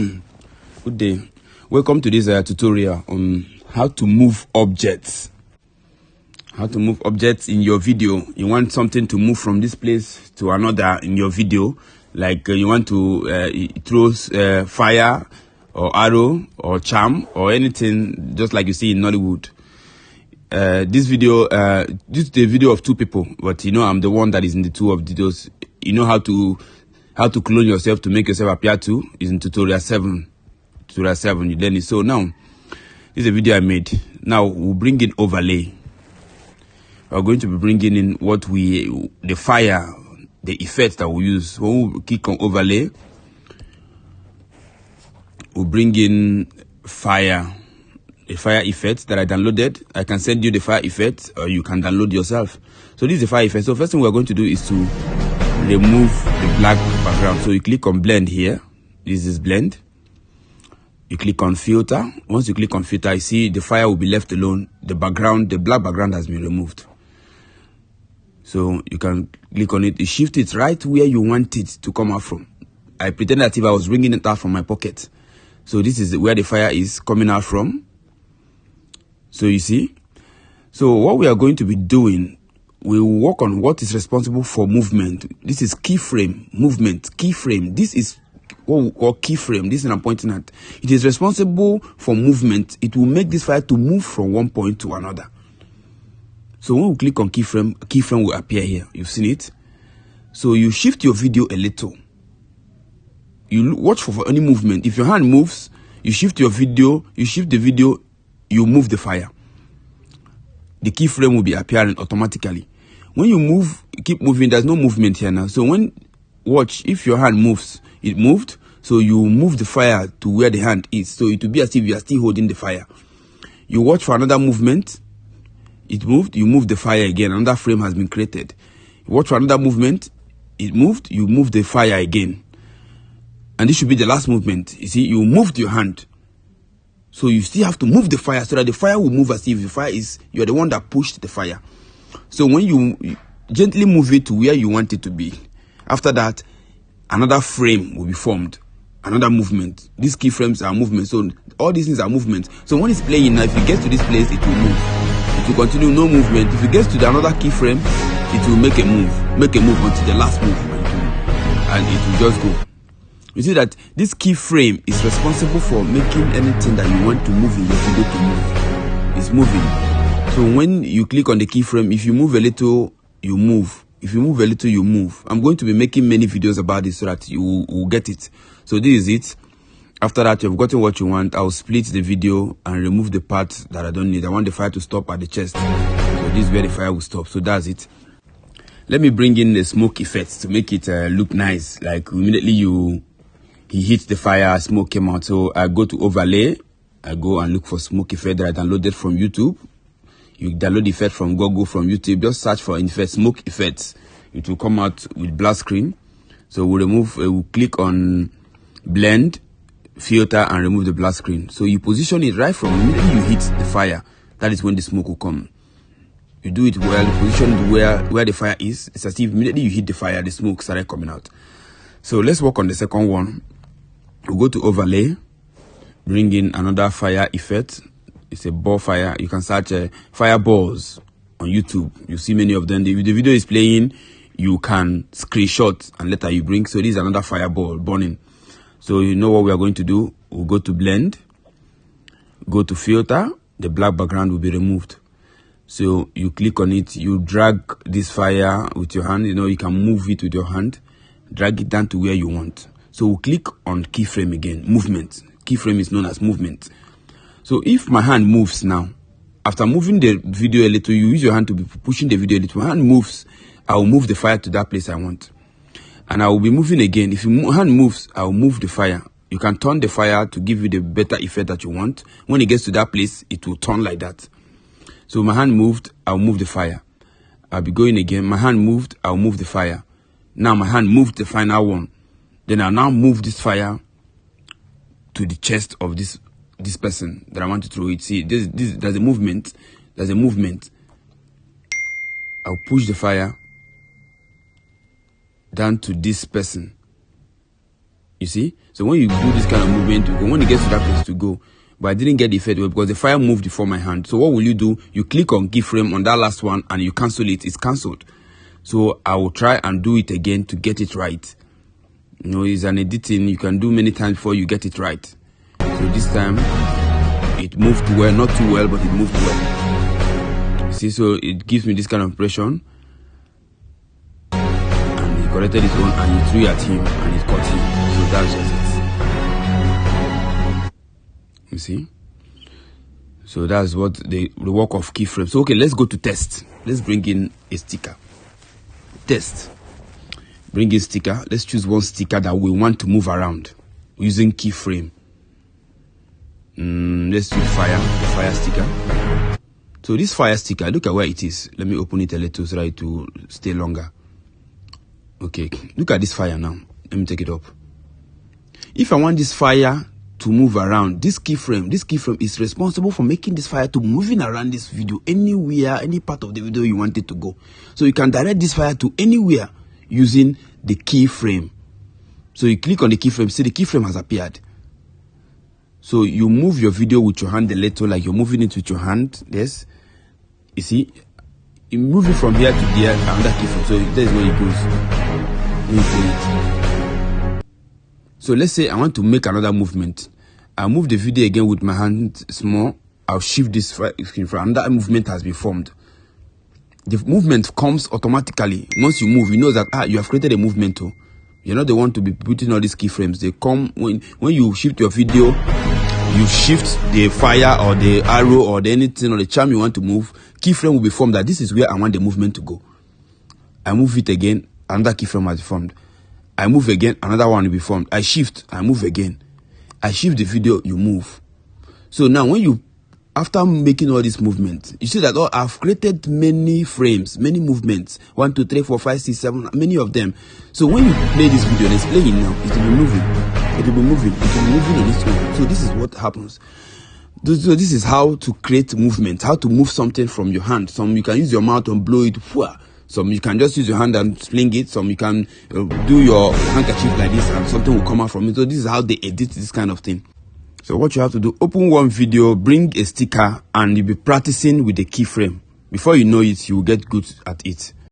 Good day. Welcome to this tutorial on how to move objects. How to move objects in your video. You want something to move from this place to another in your video, like you want to throw fire or arrow or charm or anything, just like you see in Nollywood. This is the video of two people, but you know I'm the one that is in the two of videos. You know how to clone yourself to make yourself appear to is in tutorial 7. Tutorial 7, you learn it. So now, this is a video I made. Now we'll bring in overlay. We're going to be bringing in the fire, the effects that we use. When we click on overlay, we'll bring in fire. The fire effect that I downloaded. I can send you the fire effect, or you can download yourself. So this is the fire effect. So first thing we're going to do is to remove the black background. So you click on blend here. This is blend. You click on filter. Once you click on filter, you see the fire will be left alone. The background, the black background has been removed. So you can click on it. You shift it right where you want it to come out from. I pretend that if I was bringing it out from my pocket. So this is where the fire is coming out from. So you see. So what we are going to be doing, we will work on what is responsible for movement. This is keyframe, movement, keyframe. This is what we call keyframe. This is I'm pointing at. It is responsible for movement. It will make this file to move from one point to another. So when we click on keyframe will appear here. You've seen it. So you shift your video a little. You watch for any movement. If your hand moves, you shift your video, you move the fire. The keyframe will be appearing automatically. When you move, keep moving, there's no movement here now. So watch, if your hand moves, it moved, so you move the fire to where the hand is. So it will be as if you are still holding the fire. You watch for another movement, it moved, you move the fire again, another frame has been created. You watch for another movement, it moved, you move the fire again. And this should be the last movement. You see, you moved your hand. So you still have to move the fire so that the fire will move as if the fire is, you're the one that pushed the fire. So when you gently move it to where you want it to be, after that, another frame will be formed, another movement. These keyframes are movements, so all these things are movements. So when it's playing now, if it gets to this place, it will move. It will continue, no movement. If it gets to another keyframe, it will make a move until the last move, and it will just go. You see that this keyframe is responsible for making anything that you want to move in your video to move. It's moving. So when you click on the keyframe, if you move a little, you move. If you move a little, you move. I'm going to be making many videos about this so that you will get it. So this is it. After that, you've gotten what you want. I'll split the video and remove the parts that I don't need. I want the fire to stop at the chest. So this is where the fire will stop. So that's it. Let me bring in the smoke effects to make it look nice. Like immediately he hits the fire, smoke came out. So I go to overlay. I go and look for smoke effect that I downloaded from YouTube. You download the effect from Google, from YouTube. Just search for effect, smoke effects. It will come out with black screen. So we'll click on blend, filter, and remove the black screen. So you position it right from immediately you hit the fire. That is when the smoke will come. You do it well, position it where the fire is. It's as if immediately you hit the fire, the smoke started coming out. So let's work on the second one. We'll go to overlay, bring in another fire effect. It's a ball fire. You can search fireballs on YouTube. You see many of them. The video is playing. You can screenshot and later you bring. So this is another fireball burning. So you know what we are going to do. We'll go to blend, go to filter. The black background will be removed. So you click on it. You drag this fire with your hand. You know, you can move it with your hand. Drag it down to where you want. So we'll click on keyframe again. Movement. Keyframe is known as movement. So if my hand moves now, after moving the video a little, you use your hand to be pushing the video a little. My hand moves, I will move the fire to that place I want. And I will be moving again. If your hand moves, I will move the fire. You can turn the fire to give you the better effect that you want. When it gets to that place, it will turn like that. So my hand moved, I'll move the fire. I'll be going again. My hand moved, I'll move the fire. Now my hand moved the final one. Then I'll now move this fire to the chest of this person that I want to throw it. See, there's a movement. There's a movement. I'll push the fire down to this person. You see? So when you do this kind of movement, when it gets to that place to go, but I didn't get the effect because the fire moved before my hand. So what will you do? You click on keyframe on that last one and you cancel it. It's cancelled. So I will try and do it again to get it right. You know, it's an editing you can do many times before you get it right. So this time it moved well, not too well, but it moved well. See, so it gives me this kind of impression. And he corrected his own and he threw at him and it caught him. So that's just it. You see? So that's what the work of keyframe. So okay, let's go to test. Let's bring in a sticker. Test. Bring in sticker. Let's choose one sticker that we want to move around using keyframe. Let's use fire sticker. So this fire sticker, look at where it is. Let me open it a little so that it will stay longer. Okay, look at this fire now. Let me take it up. If I want this fire to move around, this keyframe is responsible for making this fire to moving around this video anywhere, any part of the video you want it to go. So you can direct this fire to anywhere using the keyframe. So you click on the keyframe, see the keyframe has appeared. So you move your video with your hand a little, like you're moving it with your hand. Yes, you see, you move it from here to there, another keyframe. So that is where it goes. Let me play it. So let's say I want to make another movement. I'll move the video again with my hand small. I'll shift this screen frame. Another movement has been formed. The movement comes automatically. Once you move, you know that you have created a movement too. You're not the one to be putting all these keyframes. They come when you shift your video, you shift the fire or the arrow or the anything or the charm you want to move, keyframe will be formed that this is where I want the movement to go. I move it again, another keyframe has been formed. I move again, another one will be formed. I shift, I move again. I shift the video, you move. So now when you, after making all these movements, you see that I've created many frames, many movements. 1, 2, 3, 4, 5, 6, 7, many of them. So when you play this video, let's play it now, it will be moving. It will be moving. It will be moving on its own. So this is what happens. So this is how to create movement, how to move something from your hand. Some you can use your mouth and blow it. Some you can just use your hand and fling it. Some you can do your handkerchief like this and something will come out from it. So this is how they edit this kind of thing. So what you have to do, open one video, bring a sticker, and you'll be practicing with the keyframe. Before you know it, you will get good at it.